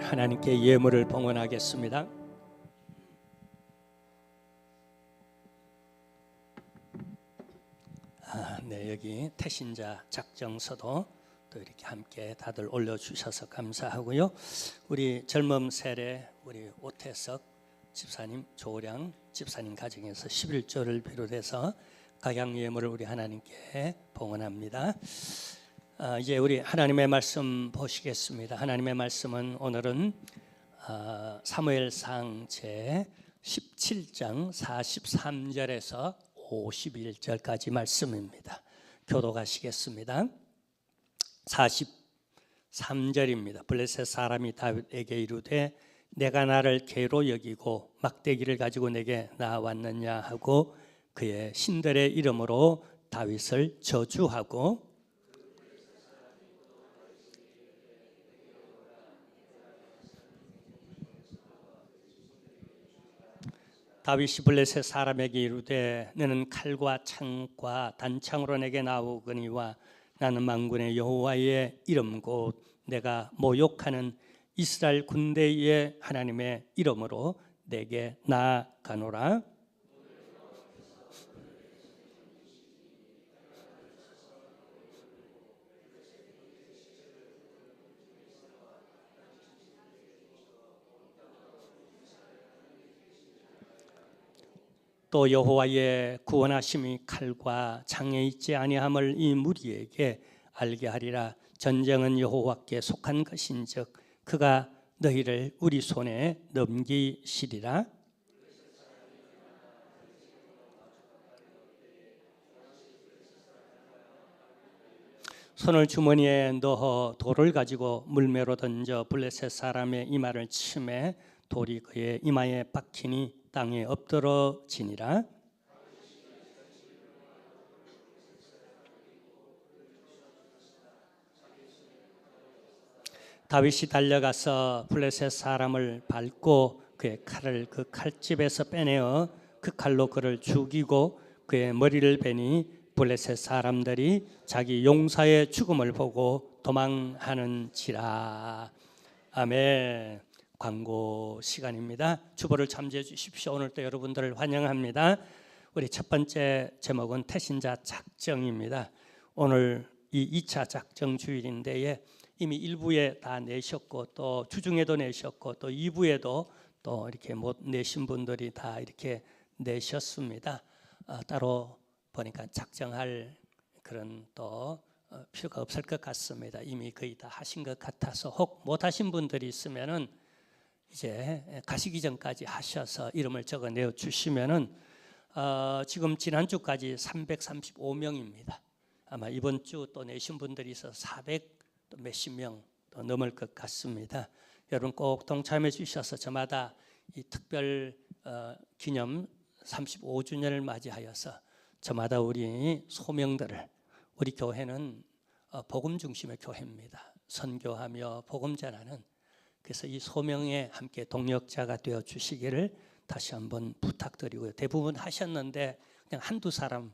하나님께 예물을 봉헌하겠습니다. 네, 여기 태신자 작정서도 또 이렇게 함께 다들 올려주셔서 감사하고요. 우리 젊은 세대 우리 오태석 집사님, 조량 집사님 가정에서 11조를 비롯해서 각양 예물을 우리 하나님께 봉헌합니다. 이제 우리 하나님의 말씀 보시겠습니다. 하나님의 말씀은 오늘은 사무엘상 제 17장 43절에서 51절까지 말씀입니다. 교독하시겠습니다. 43절입니다. 블레셋 사람이 다윗에게 이르되 내가 나를 개로 여기고 막대기를 가지고 내게 나왔느냐 하고 그의 신들의 이름으로 다윗을 저주하고 다윗이 블레셋 사람에게 이르되 너는 칼과 창과 단창으로 내게 나오거니와 나는 만군의 여호와의 이름 곧 내가 모욕하는 이스라엘 군대의 하나님의 이름으로 내게 나아가노라. 또 여호와의 구원하심이 칼과 창에 있지 아니함을 이 무리에게 알게 하리라. 전쟁은 여호와께 속한 것인즉 그가 너희를 우리 손에 넘기시리라. 손을 주머니에 넣어 돌을 가지고 물매로 던져 블레셋 사람의 이마를 치매 돌이 그의 이마에 박히니 땅에 엎드러지니라. 다윗이 달려가서 블레셋 사람을 밟고 그의 칼을 그 칼집에서 빼내어 그 칼로 그를 죽이고 그의 머리를 베니 블레셋 사람들이 자기 용사의 죽음을 보고 도망하는지라. 아멘. 광고 시간입니다. 주보를 참조해 주십시오. 오늘 또 여러분들을 환영합니다. 우리 첫 번째 제목은 태신자 작정입니다. 오늘 이 2차 작정 주일인데 이미 1부에 다 내셨고 또 주중에도 내셨고 또 2부에도 또 이렇게 못 내신 분들이 다 이렇게 내셨습니다. 따로 보니까 작정할 그런 또 필요가 없을 것 같습니다. 이미 거의 다 하신 것 같아서 혹 못 하신 분들이 있으면은 이제 가시기 전까지 하셔서 이름을 적어 내어 주시면은 지금 지난주까지 335명입니다. 아마 이번 주 또 내신 분들이 있어서 400 또 몇십 명 더 넘을 것 같습니다. 여러분 꼭 동참해 주셔서 저마다 이 특별 기념 35주년을 맞이하여서 저마다 우리 소명들을, 우리 교회는 복음 중심의 교회입니다. 선교하며 복음 전하는, 그래서 이 소명에 함께 동력자가 되어 주시기를 다시 한번 부탁드리고요. 대부분 하셨는데 그냥 한두 사람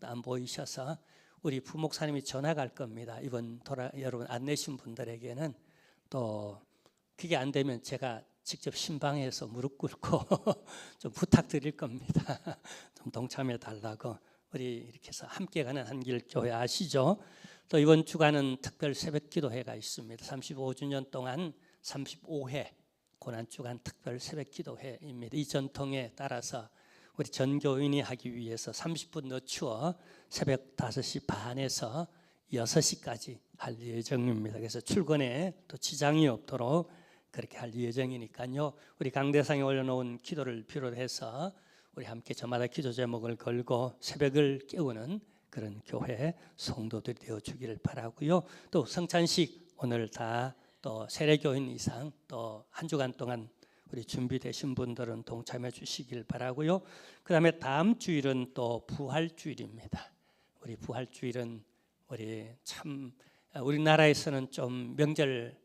안 보이셔서 우리 부목사님이 전화 갈 겁니다. 이번 여러분 안 내신 분들에게는 또 그게 안 되면 제가 직접 신방에서 무릎 꿇고 좀 부탁드릴 겁니다. 좀 동참해 달라고. 우리 이렇게 해서 함께 가는 한길교회 아시죠? 또 이번 주간은 특별 새벽기도회가 있습니다. 35주년 동안 35회 고난주간 특별 새벽기도회입니다. 이 전통에 따라서 우리 전교인이 하기 위해서 30분 늦추어 새벽 5시 반에서 6시까지 할 예정입니다. 그래서 출근에 또 지장이 없도록 그렇게 할 예정이니까요. 우리 강대상에 올려놓은 기도를 비롯해서 우리 함께 저마다 기도 제목을 걸고 새벽을 깨우는 그런 교회 성도들이 되어주기를 바라고요. 또 성찬식 오늘 다 또 세례교인 이상 또 한 주간 동안 우리 준비되신 분들은 동참해 주시길 바라고요. 그 다음에 다음 주일은 또 부활주일입니다. 우리 부활주일은 우리나라에서는 좀 명절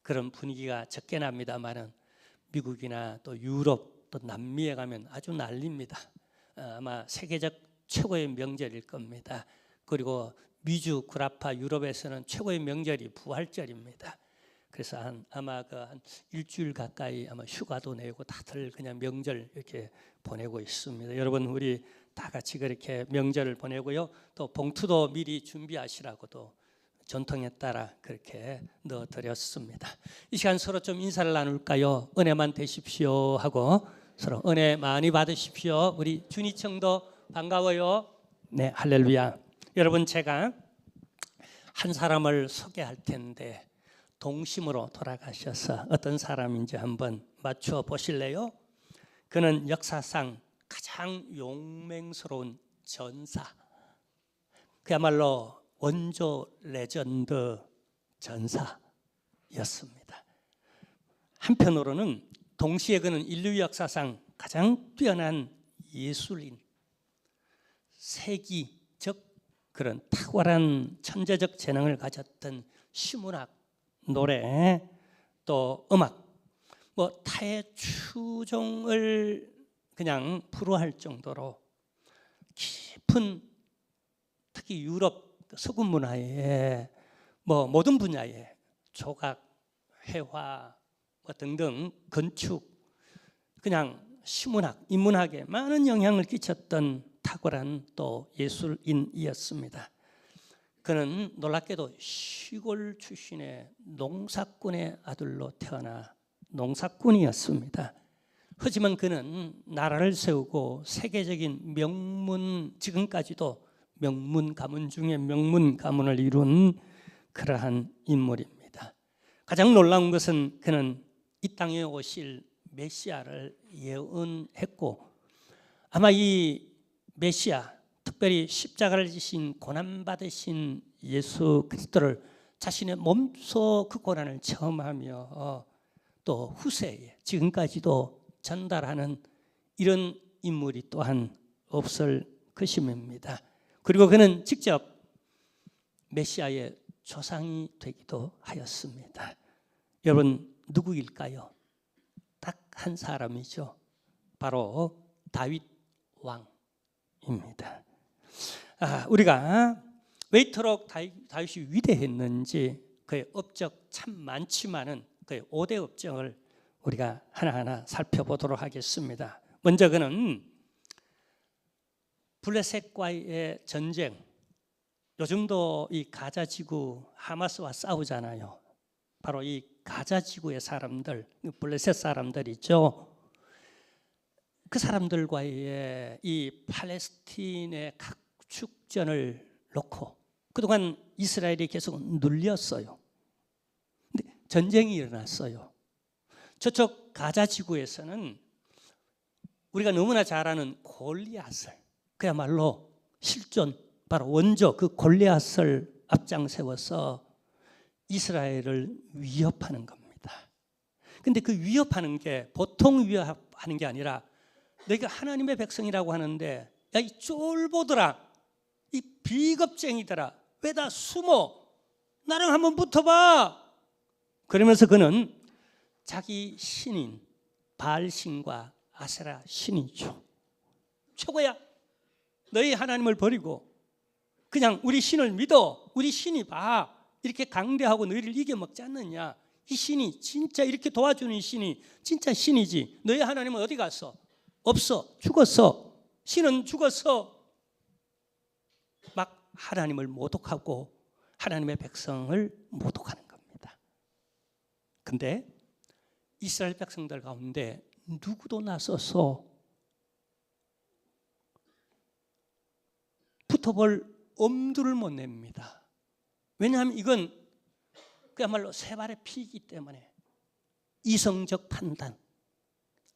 그런 분위기가 적게 납니다만은 미국이나 또 유럽 또 남미에 가면 아주 난립니다. 아마 세계적 최고의 명절일 겁니다. 그리고 미주, 구라파, 유럽에서는 최고의 명절이 부활절입니다. 그래서 아마 한 일주일 가까이 아마 휴가도 내고 다들 그냥 명절 이렇게 보내고 있습니다. 여러분 우리 다 같이 그렇게 명절을 보내고요. 또 봉투도 미리 준비하시라고도 전통에 따라 그렇게 넣어드렸습니다. 이 시간 서로 좀 인사를 나눌까요? 은혜만 되십시오 하고 서로 은혜 많이 받으십시오. 우리 준이청도 반가워요. 네, 할렐루야. 여러분 제가 한 사람을 소개할 텐데 동심으로 돌아가셔서 어떤 사람인지 한번 맞춰 보실래요? 그는 역사상 가장 용맹스러운 전사, 그야말로 원조 레전드 전사였습니다. 한편으로는 동시에 그는 인류 역사상 가장 뛰어난 예술인, 세기적 그런 탁월한 천재적 재능을 가졌던 시문학, 노래, 또 음악, 뭐 타의 추종을 그냥 불허할 정도로 깊은, 특히 유럽 서구 문화의 뭐 모든 분야의 조각, 회화 뭐 등등 건축, 그냥 시문학, 인문학에 많은 영향을 끼쳤던 탁월한 또 예술인이었습니다. 그는 놀랍게도 시골 출신의 농사꾼의 아들로 태어나 농사꾼이었습니다. 하지만 그는 나라를 세우고 세계적인 명문, 지금까지도 명문 가문 중에 명문 가문을 이룬 그러한 인물입니다. 가장 놀라운 것은 그는 이 땅에 오실 메시아를 예언했고, 아마 이 메시아, 특별히 십자가를 지신 고난받으신 예수 그리스도를 자신의 몸소 그 고난을 체험하며 또 후세에 지금까지도 전달하는 이런 인물이 또한 없을 것임입니다. 그리고 그는 직접 메시아의 조상이 되기도 하였습니다. 여러분 누구일까요? 딱 한 사람이죠. 바로 다윗 왕입니다. 우리가 왜 이토록 다윗이 위대했는지 그의 업적 참 많지만은 그의 5대 업적을 우리가 하나하나 살펴보도록 하겠습니다. 먼저 그는 블레셋과의 전쟁, 요즘도 이 가자 지구 하마스와 싸우잖아요. 바로 이 가자 지구의 사람들, 블레셋 사람들이죠. 그 사람들과의 이 팔레스틴의 각축전을 놓고 그동안 이스라엘이 계속 눌렸어요. 근데 전쟁이 일어났어요. 저쪽 가자 지구에서는 우리가 너무나 잘 아는 골리앗을, 그야말로 실존, 바로 원조 그 골리앗을 앞장 세워서 이스라엘을 위협하는 겁니다. 근데 그 위협하는 게 보통 위협하는 게 아니라, 너희가 하나님의 백성이라고 하는데 야 이 쫄보들아, 이 비겁쟁이들아, 왜 다 숨어? 나랑 한번 붙어봐. 그러면서 그는 자기 신인 바알신과 아세라 신이죠. 최고야. 너희 하나님을 버리고 그냥 우리 신을 믿어. 우리 신이 봐. 이렇게 강대하고 너희를 이겨먹지 않느냐. 이 신이 진짜 이렇게 도와주는 신이 진짜 신이지. 너희 하나님은 어디 갔어? 없어. 죽었어. 신은 죽었어. 막 하나님을 모독하고 하나님의 백성을 모독하는 겁니다. 근데 이스라엘 백성들 가운데 누구도 나서서 붙어볼 엄두를 못 냅니다. 왜냐하면 이건 그야말로 세 발의 피이기 때문에 이성적 판단,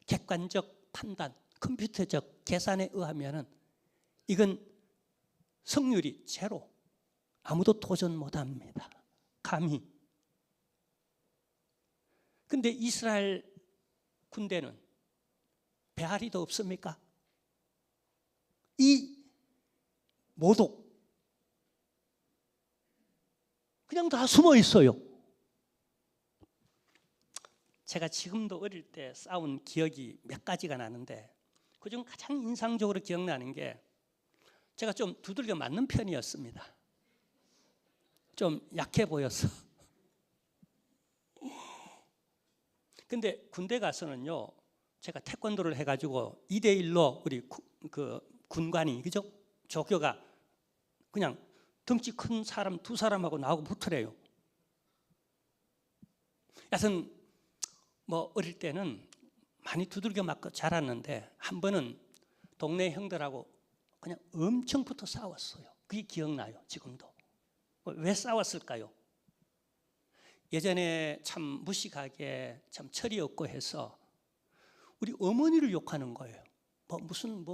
객관적 판단, 컴퓨터적 계산에 의하면 이건 승률이 제로, 아무도 도전 못합니다. 감히. 근데 이스라엘 군대는 배앓이도 없습니까? 이 모독 그냥 다 숨어 있어요. 제가 지금도 어릴 때 싸운 기억이 몇 가지가 나는데 그중 가장 인상적으로 기억나는 게 제가 좀 두들겨 맞는 편이었습니다. 좀 약해 보여서 근데 군대 가서는요, 제가 태권도를 해가지고 2대1로 우리 그 군관이, 그죠? 조교가 그냥 덩치 큰 사람 두 사람하고 나하고 붙으래요. 여하튼 뭐 어릴 때는 많이 두들겨 맞고 자랐는데 한 번은 동네 형들하고 그냥 엄청 붙어 싸웠어요. 그게 기억나요, 지금도. 왜 싸웠을까요? 예전에 참 무식하게 참 철이 없고 해서 우리 어머니를 욕하는 거예요. 무슨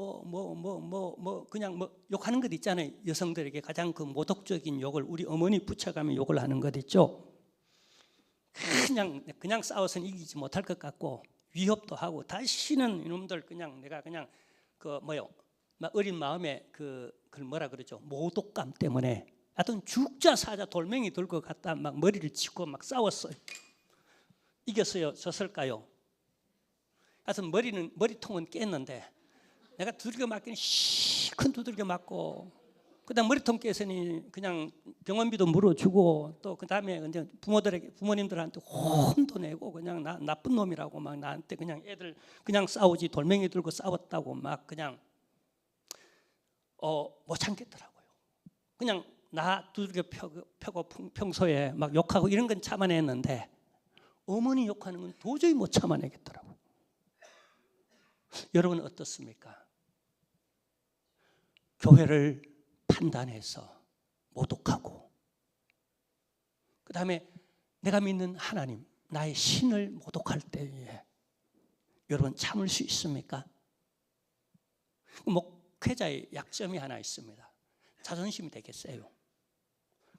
그냥 욕하는 것 있잖아요. 여성들에게 가장 그 모독적인 욕을 우리 어머니 붙여가며 욕을 하는 것 있죠. 그냥 싸워서는 이기지 못할 것 같고 위협도 하고 다시는 이놈들 그냥 내가 그냥 막 어린 마음에 그걸 뭐라 그러죠? 모독감 때문에 하여튼 죽자 사자 돌멩이 들고 갔다 막 머리를 치고 막 싸웠어요. 이겼어요? 졌을까요? 하여튼 머리통은 깼는데 내가 두들겨 맞기는 큰 두들겨 맞고 그다음 머리통 깨서니 그냥 병원비도 물어주고 또 그다음에 부모님들한테 혼도 내고 그냥 나 나쁜 놈이라고 막 나한테 그냥 애들 그냥 싸우지 돌멩이 들고 싸웠다고 막 그냥 못 참겠더라고요. 그냥 나 두들겨 펴고 평소에 막 욕하고 이런 건 참아냈는데 어머니 욕하는 건 도저히 못 참아내겠더라고요. 여러분 어떻습니까? 교회를 판단해서 모독하고 그 다음에 내가 믿는 하나님, 나의 신을 모독할 때에 여러분 참을 수 있습니까? 목회자의 약점이 하나 있습니다. 자존심이 되게 세요.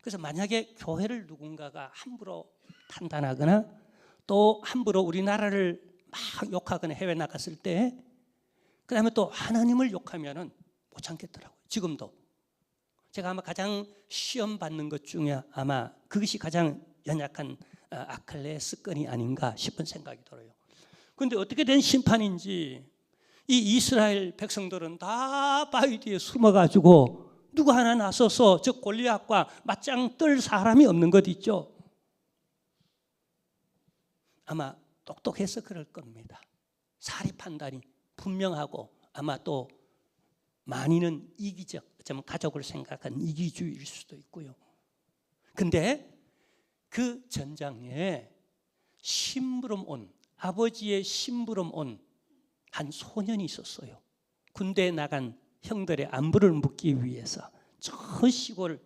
그래서 만약에 교회를 누군가가 함부로 판단하거나 또 함부로 우리나라를 막 욕하거나 해외 나갔을 때 그 다음에 또 하나님을 욕하면은 못 참겠더라고요. 지금도 제가 아마 가장 시험 받는 것 중에 아마 그것이 가장 연약한 아킬레스 습관이 아닌가 싶은 생각이 들어요. 그런데 어떻게 된 심판인지 이 이스라엘 백성들은 다 바위 뒤에 숨어가지고 누구 하나 나서서 저 골리앗과 맞짱 뜰 사람이 없는 것 있죠. 아마 똑똑해서 그럴 겁니다. 사리 판단이 분명하고 아마 또 많이는 이기적, 가족을 생각한 이기주의일 수도 있고요. 근데 그 전장에 심부름 온, 아버지의 심부름 온 한 소년이 있었어요. 군대에 나간 형들의 안부를 묻기 위해서 저 시골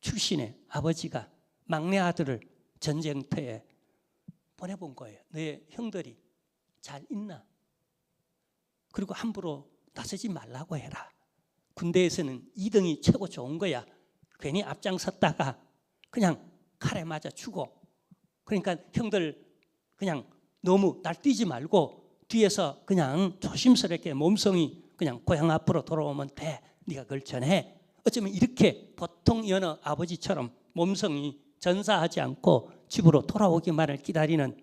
출신의 아버지가 막내 아들을 전쟁터에 보내본 거예요. 내 형들이 잘 있나? 그리고 함부로 나서지 말라고 해라. 군대에서는 2등이 최고 좋은 거야. 괜히 앞장섰다가 그냥 칼에 맞아 죽어. 그러니까 형들 그냥 너무 날뛰지 말고 뒤에서 그냥 조심스럽게 몸성이 그냥 고향 앞으로 돌아오면 돼. 네가 그걸 전해. 어쩌면 이렇게 보통 여느 아버지처럼 몸성이 전사하지 않고 집으로 돌아오기만을 기다리는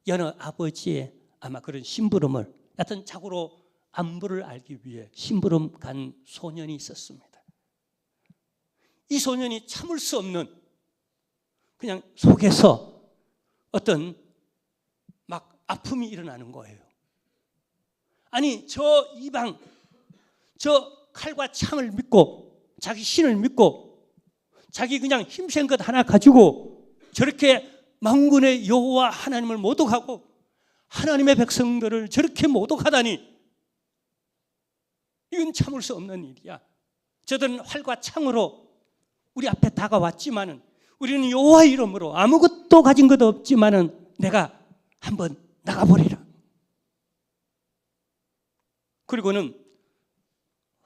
여느 아버지의 아마 그런 심부름을 하여튼 자고로 안부를 알기 위해 심부름 간 소년이 있었습니다. 이 소년이 참을 수 없는 그냥 속에서 어떤 막 아픔이 일어나는 거예요. 아니 저 이방 저 칼과 창을 믿고 자기 신을 믿고 자기 그냥 힘센 것 하나 가지고 저렇게 만군의 여호와 하나님을 모독하고 하나님의 백성들을 저렇게 모독하다니 이건 참을 수 없는 일이야. 저들은 활과 창으로 우리 앞에 다가왔지만은 우리는 여호와의 이름으로 아무것도 가진 것 없지만은 내가 한번 나가보리라. 그리고는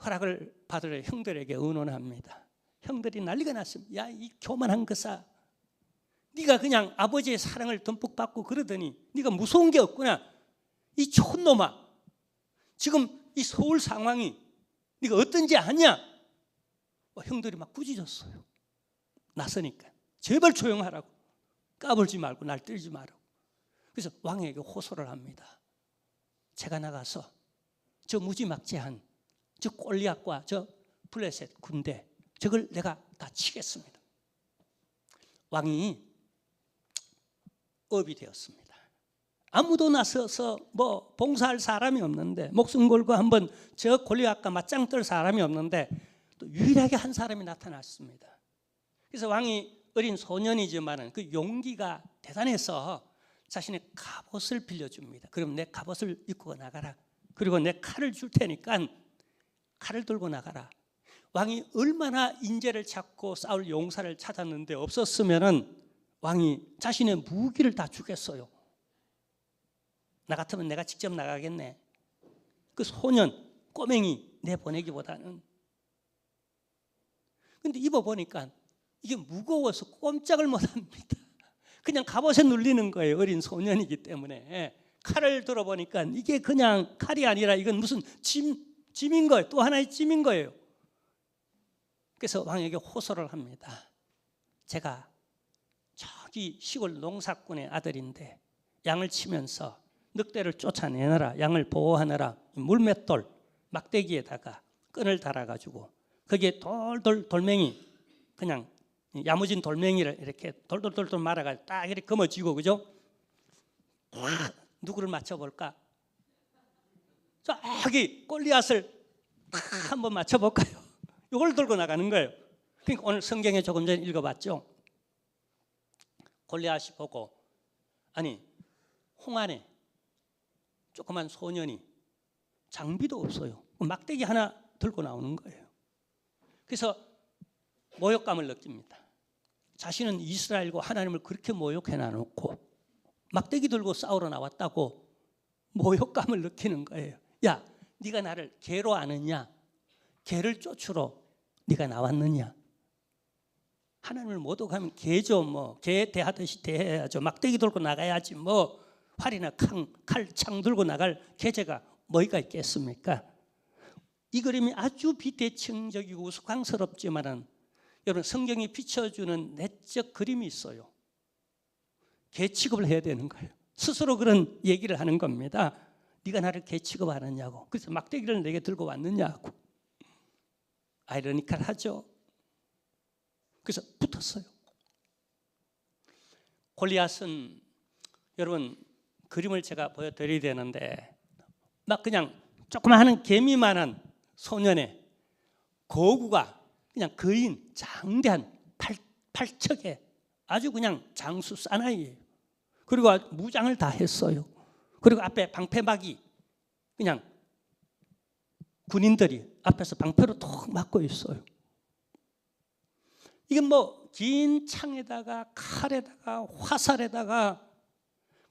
허락을 받으려 형들에게 의논합니다. 형들이 난리가 났습니다. 야, 이 교만한 것아, 네가 그냥 아버지의 사랑을 듬뿍 받고 그러더니 네가 무서운 게 없구나. 이 촌놈아, 지금 이 서울 상황이 네가 어떤지 아냐? 형들이 막 꾸짖었어요. 나서니까 제발 조용하라고, 까불지 말고 날 때리지 말라고. 그래서 왕에게 호소를 합니다. 제가 나가서 저 무지막지한 저 골리앗과 저 블레셋 군대 저걸 내가 다 치겠습니다. 왕이 업이 되었습니다. 아무도 나서서 뭐 봉사할 사람이 없는데, 목숨 걸고 한번 저 골리앗과 맞짱 뜰 사람이 없는데 또 유일하게 한 사람이 나타났습니다. 그래서 왕이 어린 소년이지만 그 용기가 대단해서 자신의 갑옷을 빌려줍니다. 그럼 내 갑옷을 입고 나가라. 그리고 내 칼을 줄 테니까 칼을 들고 나가라. 왕이 얼마나 인재를 찾고 싸울 용사를 찾았는데 없었으면은 왕이 자신의 무기를 다 주겠어요. 나 같으면 내가 직접 나가겠네. 그 소년, 꼬맹이 내보내기보다는. 근데 입어보니까 이게 무거워서 꼼짝을 못합니다. 그냥 갑옷에 눌리는 거예요. 어린 소년이기 때문에. 칼을 들어보니까 이게 그냥 칼이 아니라 이건 무슨 짐인 거예요. 또 하나의 짐인 거예요. 그래서 왕에게 호소를 합니다. 제가 저기 시골 농사꾼의 아들인데 양을 치면서 늑대를 쫓아내느라, 양을 보호하느라 물맷돌 막대기에다가 끈을 달아가지고 거기에 돌멩이, 그냥 야무진 돌멩이를 이렇게 돌돌돌돌 말아가지고 딱 이렇게 검어지고, 그죠? 누구를 맞춰볼까? 저기 골리앗을 한번 맞춰볼까요? 이걸 들고 나가는 거예요. 그러니까 오늘 성경에 조금 전에 읽어봤죠. 골리앗이 보고, 아니 홍안에 조그만 소년이 장비도 없어요. 막대기 하나 들고 나오는 거예요. 그래서 모욕감을 느낍니다. 자신은 이스라엘과 하나님을 그렇게 모욕해 놔놓고 막대기 들고 싸우러 나왔다고 모욕감을 느끼는 거예요. 야, 네가 나를 개로 아느냐? 개를 쫓으러 네가 나왔느냐? 하나님을 모독하면 개죠. 뭐 개 대하듯이 대해야죠. 막대기 들고 나가야지. 뭐 활이나 칼, 창 들고 나갈 계제가 뭐가 있겠습니까? 이 그림이 아주 비대칭적이고 우스꽝스럽지만은 여러분, 성경이 비춰주는 내적 그림이 있어요. 개 취급을 해야 되는 거예요. 스스로 그런 얘기를 하는 겁니다. 네가 나를 개 취급하느냐고. 그래서 막대기를 내게 들고 왔느냐고. 아이러니컬하죠. 그래서 붙었어요. 골리앗은 여러분, 그림을 제가 보여드려야 되는데 막 그냥 조그마한 개미만한 소년의 거구가 그냥 거인 장대한 팔척에 아주 그냥 장수 사나이예요. 그리고 무장을 다 했어요. 그리고 앞에 방패막이 그냥 군인들이 앞에서 방패로 톡 맞고 있어요. 이게 뭐 긴 창에다가 칼에다가 화살에다가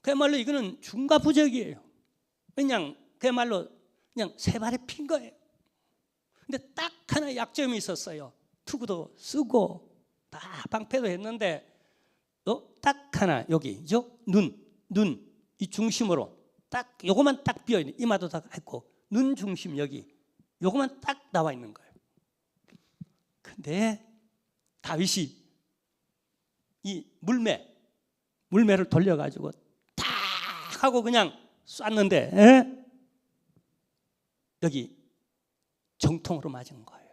그야말로 이거는 중과부적이에요. 그냥 그야말로 그냥 세 발에 핀 거예요. 근데 딱 하나 약점이 있었어요. 투구도 쓰고 다 방패도 했는데 딱 하나 여기죠. 눈 이 중심으로 딱 요거만 딱 비어 있는, 이마도 다 했고 눈 중심 여기 요거만 딱 나와 있는 거예요. 근데 다윗이 이 물매를 돌려가지고 탁 하고 그냥 쐈는데 여기 정통으로 맞은 거예요.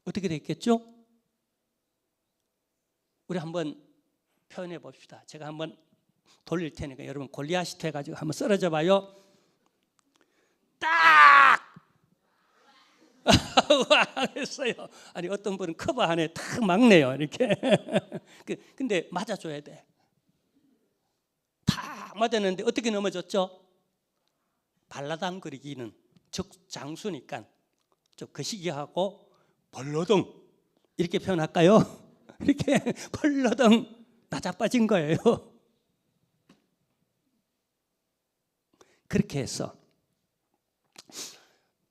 어떻게 됐겠죠? 우리 한번 표현해 봅시다. 제가 한번 돌릴 테니까 여러분 골리앗이 돼가지고 한번 쓰러져 봐요. 딱! 했어요. 아니 어떤 분은 커버 안에 탁 막네요. 이렇게. 근데 맞아줘야 돼. 탁 맞았는데 어떻게 넘어졌죠? 발라당거리기는 즉 장수니까 좀 거시기하고 벌러덩 이렇게 표현할까요? 이렇게 벌러덩 나자빠진 거예요. 그렇게 해서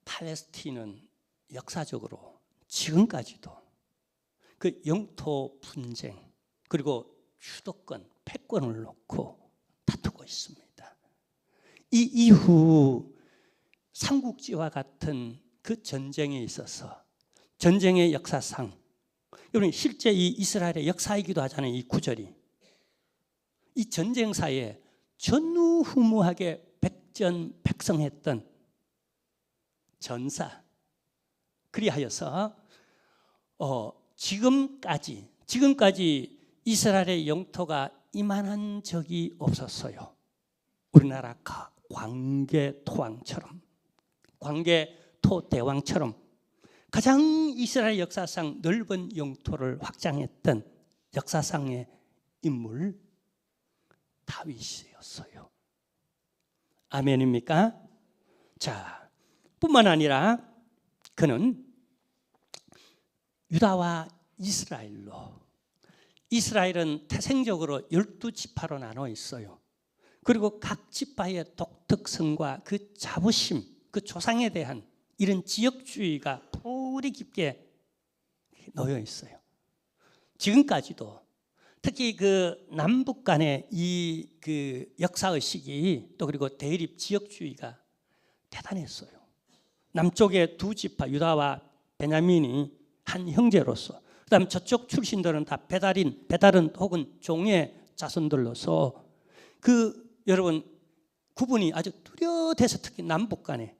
팔레스틴은 역사적으로 지금까지도 그 영토 분쟁 그리고 주도권, 패권을 놓고 다투고 있습니다. 이 이후 삼국지와 같은 그 전쟁에 있어서 전쟁의 역사상, 여러분 실제 이 이스라엘의 역사이기도 하잖아요. 이 구절이 이 전쟁사에 전무후무하게 백전백승했던 전사, 그리하여서 지금까지 이스라엘의 영토가 이만한 적이 없었어요. 우리나라 광개토왕처럼, 광개토대왕처럼 가장 이스라엘 역사상 넓은 영토를 확장했던 역사상의 인물 다윗이었어요. 아멘입니까? 자, 뿐만 아니라 그는 유다와 이스라엘로, 이스라엘은 태생적으로 12지파로 나눠 있어요. 그리고 각 지파의 독특성과 그 자부심, 그 조상에 대한 이런 지역주의가 뿌리 깊게 놓여 있어요. 지금까지도 특히 그 남북 간의 이 그 역사의식이 또 그리고 대립 지역주의가 대단했어요. 남쪽의 두 지파 유다와 베냐민이 한 형제로서, 그다음 저쪽 출신들은 다 배달은 혹은 종의 자손들로서 그 여러분 구분이 아주 뚜렷해서 특히 남북 간에.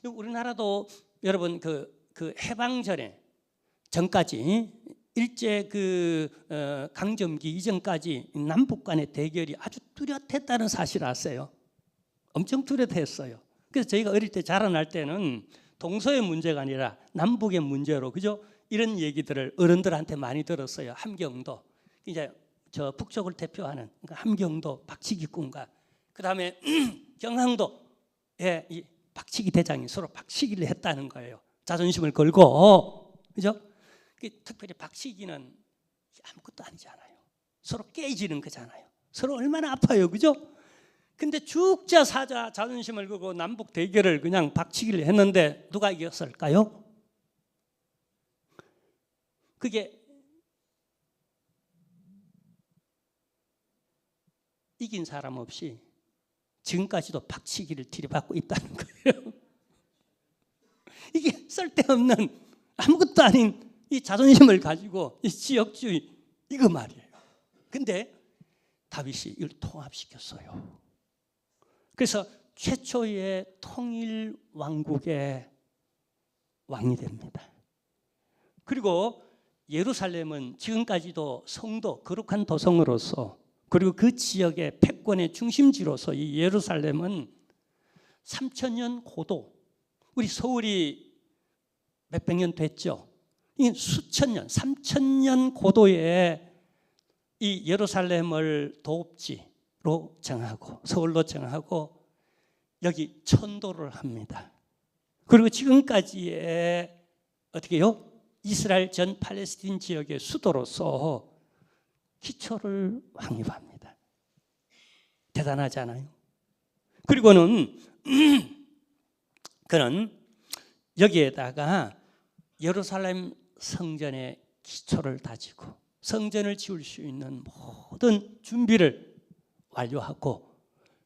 우리나라도 여러분 그 해방 전까지 일제 강점기 이전까지 남북 간의 대결이 아주 뚜렷했다는 사실 아세요? 엄청 뚜렷했어요. 그래서 저희가 어릴 때 자라날 때는 동서의 문제가 아니라 남북의 문제로, 그죠? 이런 얘기들을 어른들한테 많이 들었어요. 함경도, 이제 저 북쪽을 대표하는 함경도 박치기꾼과 그다음에 경상도의 이 박치기 대장이 서로 박치기를 했다는 거예요. 자존심을 걸고, 그죠? 특별히 박치기는 아무것도 아니잖아요. 서로 깨지는 거잖아요. 서로 얼마나 아파요, 그죠? 근데 죽자 사자 자존심을 걸고 남북 대결을 그냥 박치기를 했는데 누가 이겼을까요? 그게 이긴 사람 없이 지금까지도 박치기를 들이받고 있다는 거예요. 이게 쓸데없는 아무것도 아닌 이 자존심을 가지고 이 지역주의, 이거 말이에요. 근데 다윗이 이걸 통합시켰어요. 그래서 최초의 통일 왕국의 왕이 됩니다. 그리고 예루살렘은 지금까지도 성도, 거룩한 도성으로서, 그리고 그 지역의 패권의 중심지로서 이 예루살렘은 3000년 고도, 우리 서울이 몇백 년 됐죠. 이 수천 년, 3000년 고도의 이 예루살렘을 도읍지로 정하고 서울로 정하고 여기 천도를 합니다. 그리고 지금까지의 어떻게 해요? 이스라엘 전 팔레스틴 지역의 수도로서 기초를 확립합니다. 대단하잖아요. 그리고는 그는 여기에다가 예루살렘 성전의 기초를 다지고 성전을 지을 수 있는 모든 준비를 완료하고,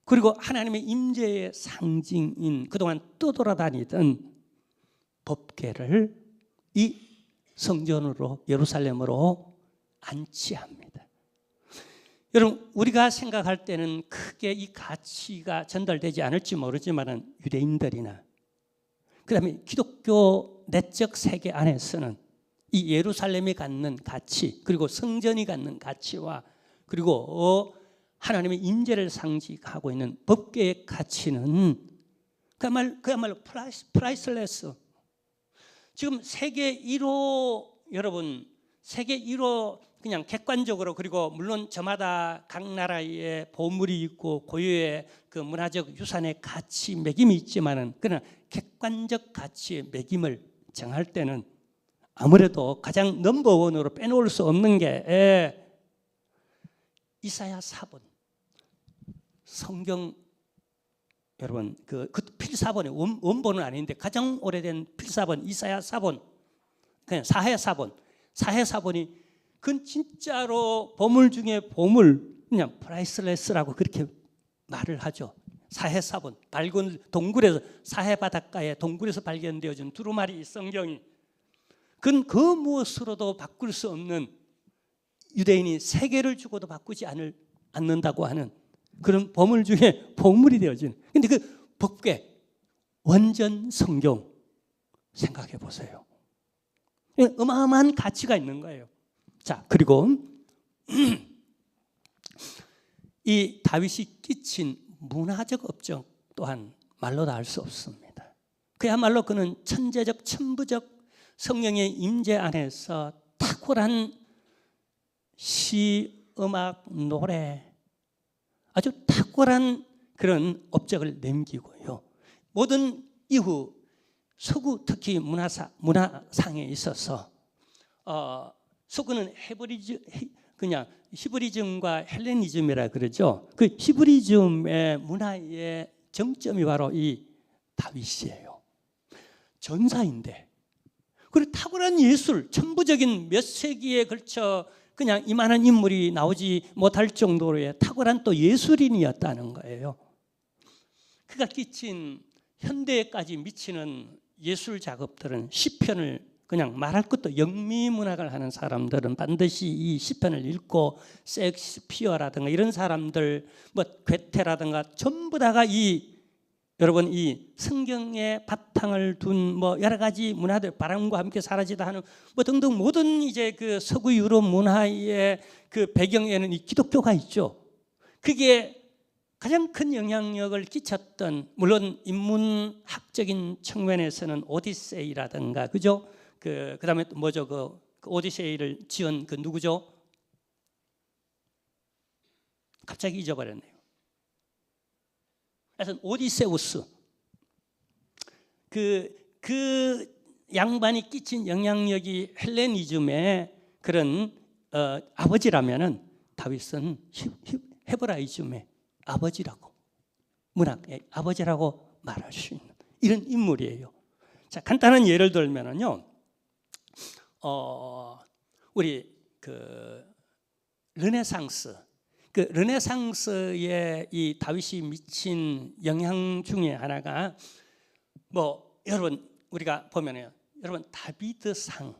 그리고 하나님의 임재의 상징인 그동안 떠돌아다니던 법궤를 이 성전으로, 예루살렘으로 안치합니다. 여러분, 우리가 생각할 때는 크게 이 가치가 전달되지 않을지 모르지만 유대인들이나 그다음에 기독교 내적 세계 안에서는 이 예루살렘이 갖는 가치, 그리고 성전이 갖는 가치와 그리고 하나님의 임재를 상징하고 있는 법궤의 가치는 그야말로 프라이슬레스. 지금 세계 1호, 여러분 세계 1호 그냥 객관적으로, 그리고 물론 저마다 각 나라의 보물이 있고 고유의 그 문화적 유산의 가치 매김이 있지만은, 그러나 객관적 가치의 매김을 정할 때는 아무래도 가장 넘버원으로 빼놓을 수 없는 게 이사야 4본 성경. 여러분 그 필사본의 원본은 아닌데 가장 오래된 필사본 이사야 4본, 그냥 사해사본이 그건 진짜로 보물 중에 보물, 그냥 프라이슬레스라고 그렇게 말을 하죠. 사해사본, 밝은 동굴에서, 사해 바닷가의 동굴에서 발견되어진 두루마리 성경이, 그건 그 무엇으로도 바꿀 수 없는, 유대인이 세계를 주고도 바꾸지 않는다고 하는 그런 보물 중에 보물이 되어진. 근데 그 법궤, 원전 성경 생각해 보세요. 어마어마한 가치가 있는 거예요. 자, 그리고 이 다윗이 끼친 문화적 업적 또한 말로도 알 수 없습니다. 그야말로 그는 천재적 천부적 성령의 임재 안에서 탁월한 시, 음악, 노래 아주 탁월한 그런 업적을 남기고요. 모든 이후 서구 특히 문화상에 있어서 서구는 그냥 히브리즘과 헬레니즘이라 그러죠. 그 히브리즘의 문화의 정점이 바로 이 다윗이에요. 전사인데 그리고 탁월한 예술, 천부적인 몇 세기에 걸쳐 그냥 이만한 인물이 나오지 못할 정도로의 탁월한 또 예술인이었다는 거예요. 그가 끼친 현대까지 미치는 예술 작업들은 시편을 그냥 말할 것도 영미문학을 하는 사람들은 반드시 이 시편을 읽고 셰익스피어라든가 이런 사람들 뭐 괴테라든가 전부 다가 여러분 이 성경의 바탕을 둔 뭐 여러 가지 문화들 바람과 함께 사라지다 하는 뭐 등등 모든 이제 그 서구 유럽 문화의 그 배경에는 이 기독교가 있죠. 그게 가장 큰 영향력을 끼쳤던 물론 인문학적인 측면에서는 오디세이라든가 그죠? 그다음에 또 뭐죠? 그 오디세이를 지은 그 누구죠? 갑자기 잊어버렸네요. 그래서 오디세우스 그 양반이 끼친 영향력이 헬레니즘의 그런 아버지라면은 다윗은 헤브라이즘의 아버지라고 문학의 아버지라고 말할 수 있는 이런 인물이에요. 자, 간단한 예를 들면은요, 우리 그 르네상스의 이 다윗이 미친 영향 중에 하나가 뭐 여러분 우리가 보면요, 여러분 다비드상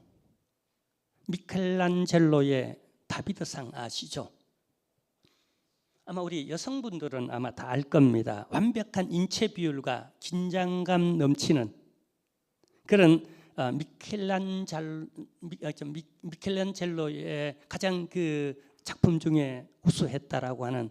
미켈란젤로의 다비드상 아시죠? 아마 우리 여성분들은 아마 다 알 겁니다. 완벽한 인체 비율과 긴장감 넘치는 그런 미켈란젤로의 가장 그 작품 중에 우수했다라고 하는.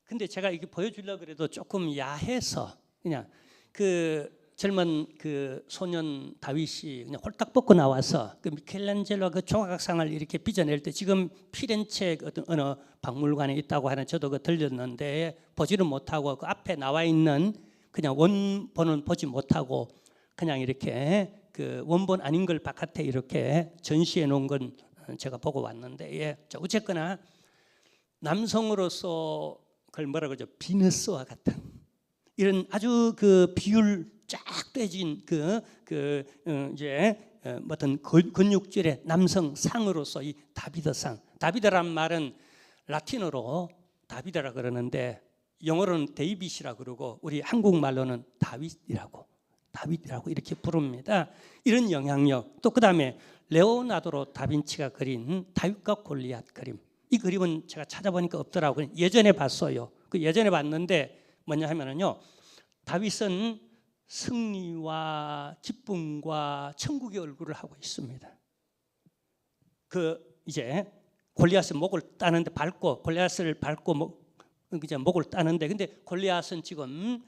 근데 제가 이게 보여주려고 그래도 조금 야해서 그냥 그 젊은 그 소년 다윗이 그냥 홀딱 벗고 나와서 그 미켈란젤로 그 조각상을 이렇게 빚어낼 때 지금 피렌체 어떤 어느 박물관에 있다고 하는 저도 그 들렸는데 보지는 못하고 그 앞에 나와 있는 그냥 원본은 보지 못하고 그냥 이렇게 그 원본 아닌 걸 바깥에 이렇게 전시해 놓은 건 제가 보고 왔는데 예, 어쨌거나 남성으로서 그걸 뭐라 그러죠? 비너스와 같은 이런 아주 그 비율 쫙 빼진 이제 어떤 근육질의 남성 상으로서 이 다비드상. 다비드란 말은 라틴어로 다비드라 그러는데 영어로는 데이빗이라 그러고 우리 한국말로는 다윗이라고 이렇게 부릅니다. 이런 영향력. 또 그다음에 레오나르도 다빈치가 그린 다윗과 골리앗 그림. 이 그림은 제가 찾아보니까 없더라고요. 예전에 봤어요. 그 예전에 봤는데 뭐냐 하면은요, 다윗은 승리와 기쁨과 천국의 얼굴을 하고 있습니다. 그 이제 골리앗의 목을 따는데 골리앗을 밟고 이제 목을 따는데 근데 골리앗은 지금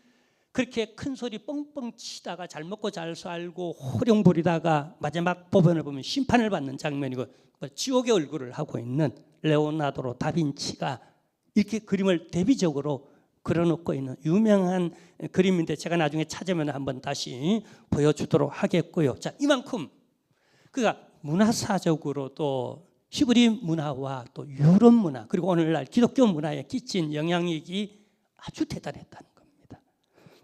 그렇게 큰 소리 뻥뻥 치다가 잘 먹고 잘 살고 호령 부리다가 마지막 법원을 보면 심판을 받는 장면이고 지옥의 얼굴을 하고 있는 레오나르도 다빈치가 이렇게 그림을 대비적으로 그려놓고 있는 유명한 그림인데 제가 나중에 찾으면 한번 다시 보여주도록 하겠고요. 자, 이만큼 그가 문화사적으로도 히브리 문화와 또 유럽 문화 그리고 오늘날 기독교 문화에 끼친 영향력이 아주 대단했다는 겁니다.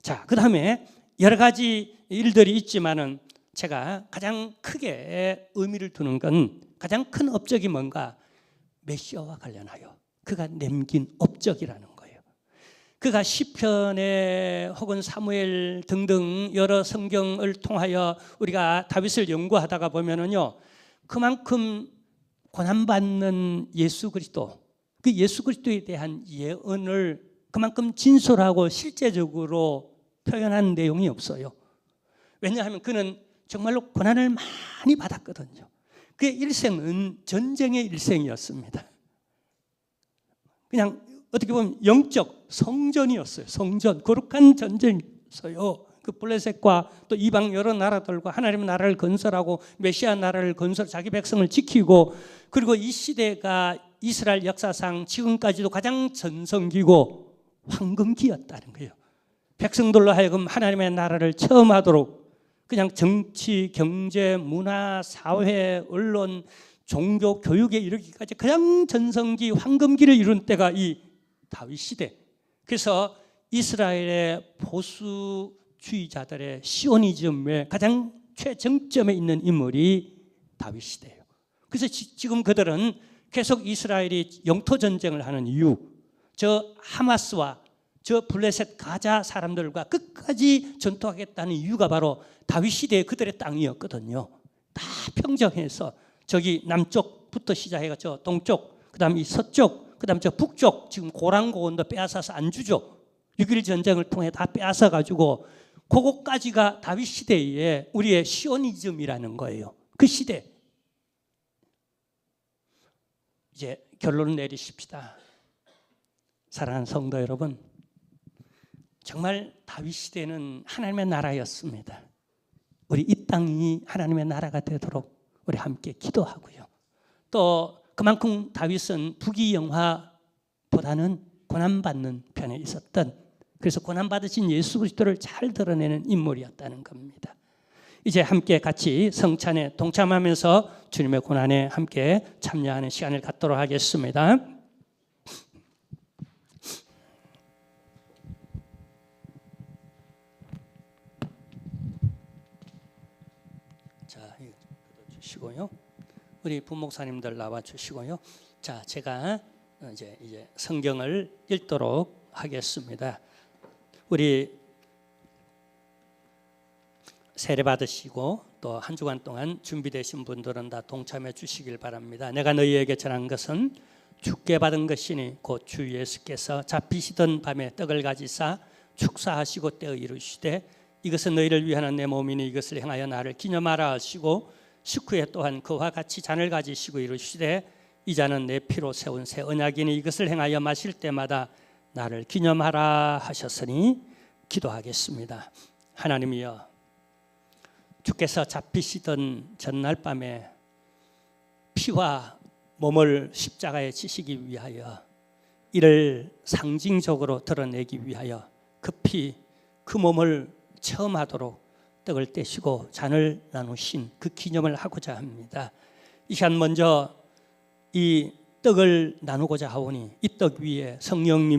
자, 그 다음에 여러 가지 일들이 있지만은 제가 가장 크게 의미를 두는 건 가장 큰 업적이 뭔가 메시아와 관련하여 그가 남긴 업적이라는 거예요. 그가 시편에 혹은 사무엘 등등 여러 성경을 통하여 우리가 다윗을 연구하다가 보면은요, 그만큼 고난받는 예수 그리스도, 그 예수 그리스도에 대한 예언을 그만큼 진솔하고 실제적으로 표현한 내용이 없어요. 왜냐하면 그는 정말로 고난을 많이 받았거든요. 그의 일생은 전쟁의 일생이었습니다. 그냥 어떻게 보면 영적 성전이었어요. 성전, 거룩한 전쟁이었어요. 그 블레셋과 또 이방 여러 나라들과 하나님의 나라를 건설하고 메시아 나라를 건설, 자기 백성을 지키고, 그리고 이 시대가 이스라엘 역사상 지금까지도 가장 전성기고 황금기였다는 거예요. 백성들로 하여금 하나님의 나라를 체험하도록 그냥 정치, 경제, 문화, 사회, 언론, 종교, 교육에 이르기까지 그냥 전성기 황금기를 이룬 때가 이 다윗 시대. 그래서 이스라엘의 보수주의자들의 시오니즘의 가장 최정점에 있는 인물이 다윗 시대예요. 그래서 지금 그들은 계속 이스라엘이 영토 전쟁을 하는 이유, 저 하마스와 저 블레셋 가자 사람들과 끝까지 전투하겠다는 이유가 바로 다윗 시대의 그들의 땅이었거든요. 다 평정해서 저기 남쪽부터 시작해가 저 동쪽, 그다음 이 서쪽, 그다음 저 북쪽, 지금 고란고원도 빼앗아서 안 주죠. 6.1 전쟁을 통해 다 빼앗아 가지고 그거까지가 다윗 시대의 우리의 시오니즘이라는 거예요. 그 시대. 이제 결론을 내리십시다. 사랑하는 성도 여러분, 정말 다윗 시대는 하나님의 나라였습니다. 우리 이 땅이 하나님의 나라가 되도록 우리 함께 기도하고요. 또 그만큼 다윗은 부귀영화보다는 고난받는 편에 있었던, 그래서 고난받으신 예수 그리스도를 잘 드러내는 인물이었다는 겁니다. 이제 함께 같이 성찬에 동참하면서 주님의 고난에 함께 참여하는 시간을 갖도록 하겠습니다. 자, 이거 주시고요. 우리 부목사님들 나와 주시고요. 자, 제가 이제 성경을 읽도록 하겠습니다. 우리 세례 받으시고 또 한 주간 동안 준비되신 분들은 다 동참해 주시길 바랍니다. 내가 너희에게 전한 것은 주께 받은 것이니 곧 주 예수께서 잡히시던 밤에 떡을 가지사 축사하시고 떼어 이루시되 이것은 너희를 위하는 내 몸이니 이것을 행하여 나를 기념하라 하시고 식후에 또한 그와 같이 잔을 가지시고 이루시되 이 잔은 내 피로 세운 새 언약이니 이것을 행하여 마실 때마다 나를 기념하라 하셨으니 기도하겠습니다. 하나님이여, 주께서 잡히시던 전날 밤에 피와 몸을 십자가에 지시기 위하여 이를 상징적으로 드러내기 위하여 그 피, 그 몸을 체험하도록 떡을 떼시고 잔을 나누신 그 기념을 하고자 합니다. 이 시간 먼저 이 떡을 나누고자 하오니 이 떡 위에 성령님